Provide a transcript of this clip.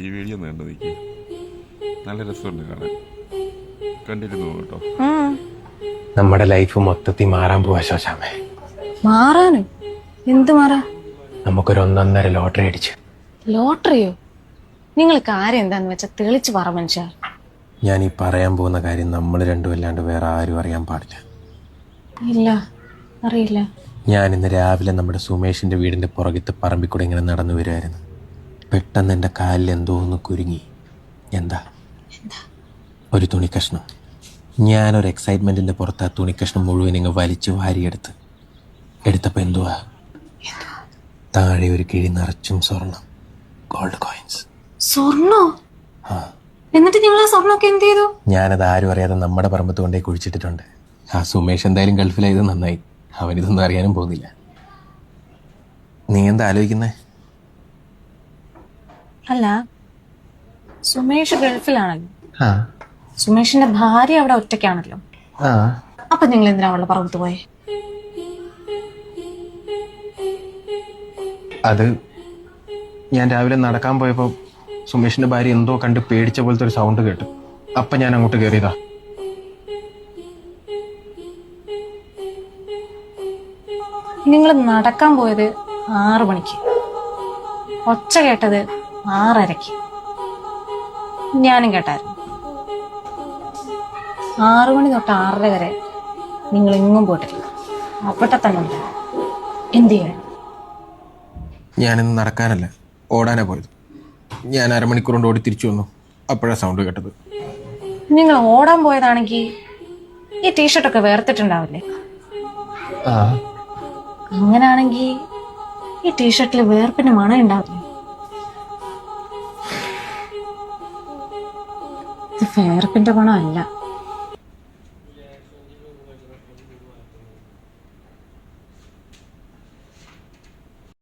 ഈ വീഡിയോ നീണ്ടു നിൽക്കുക നല്ല രസമുണ്ട് കാണാൻ കണ്ടിരുന്നു കേട്ടോ. നമ്മുടെ ലൈഫ് മൊത്തത്തിൽ മാറാൻ പോവാ ശോശാമേ. മാറാനോ? എന്ത് മാറാ? നമുക്കൊരു 1.5 ലോട്ടറി അടിച്ച്. ലോട്ടറിയോ? നിങ്ങൾ കാര്യം എന്താന്ന് വെച്ചാൽ തെളിച്ച് പറ മനുഷ്യ. ഞാൻ ഈ പറയാൻ പോകുന്ന കാര്യം നമ്മൾ രണ്ടും അല്ലാണ്ട് വേറെ ആരും അറിയാൻ പാടില്ല. ഇല്ല, അറിയില്ല. ഞാൻ ഇന്ന് രാവിലെ നമ്മുടെ സുമേഷിന്റെ വീടിന്റെ പുറകത്തെ പറമ്പിൽ കൂടെ ഇങ്ങനെ നടന്നു വരുമായിരുന്നു. പെട്ടെന്ന് എൻ്റെ കാലിൽ എന്തോ ഒന്ന് കുരുങ്ങി. എന്താ? ഒരു തുണിക്കഷ്ണം. ഞാനൊരു എക്സൈറ്റ്മെന്റിന്റെ പുറത്ത് ആ തുണിക്കഷ്ണം മുഴുവൻ ഇങ്ങ് വലിച്ചു എടുത്തപ്പോ എന്തുവാ, താഴെ ഒരു കിഴി നിറച്ചും സ്വർണം, ഗോൾഡ് കോയിൻസ്. സ്വർണ്ണോ? എന്നിട്ട് നിങ്ങൾ ആ സ്വർണ്ണമൊക്കെ എന്ത് ചെയ്തു? ഞാനത് ആരും അറിയാതെ നമ്മുടെ പറമ്പത്ത് കൊണ്ടേ കുഴിച്ചിട്ടിട്ടുണ്ട്. ആ സുമേഷ് എന്തായാലും ഗൾഫിലായത് നന്നായി. അവനിതൊന്നും അറിയാനും പോകുന്നില്ല. നീ എന്താ ആലോചിക്കുന്നേ? അല്ല, സുമേഷ് ഗൾഫിലാണല്ലോ. സുമേഷിന്റെ ഭാര്യ അവിടെ ഒറ്റയ്ക്കാണല്ലോ. അപ്പൊ നിങ്ങൾ എന്തിനാ അവളുടെ പറമ്പത്ത് പോയെ? അത് ഞാൻ രാവിലെ നടക്കാൻ പോയപ്പോ സുമേഷിന്റെ ഭാര്യ എന്തോ കണ്ട് പേടിച്ച പോലത്തെ ഒരു സൗണ്ട് കേട്ടു. അപ്പൊ ഞാൻ അങ്ങോട്ട് കയറിയതാ. നിങ്ങൾ നടക്കാൻ പോയത് 6 മണിക്ക്, ഒച്ച കേട്ടത് 6:30. ഞാനും കേട്ടായിരുന്നു. 6 മണി തൊട്ട് 6:30 വരെ നിങ്ങൾ എങ്ങും പോയിട്ടില്ല, അവിടെ തന്നെ ഉണ്ട്. എന്ത് ചെയ്യാൻ? ഞാനിന്ന് നടക്കാനല്ല, ഓടാനാ പോയത്. ഞാൻ 1/2 മണിക്കൂർ കൊണ്ട് ഓടി തിരിച്ചു വന്നു. അപ്പോഴാ സൗണ്ട് കേട്ടത്. നിങ്ങൾ ഓടാൻ പോയതാണെങ്കിൽ ഈ ടീഷർട്ടൊക്കെ വേർത്തിട്ടുണ്ടാവില്ലേ? അങ്ങനാണെങ്കിൽ ഈ ടീഷർട്ടിൽ വേർപ്പിന് മണം ഉണ്ടാവില്ലേ? ഇത് വേർപ്പിന്റെ മണം അല്ല.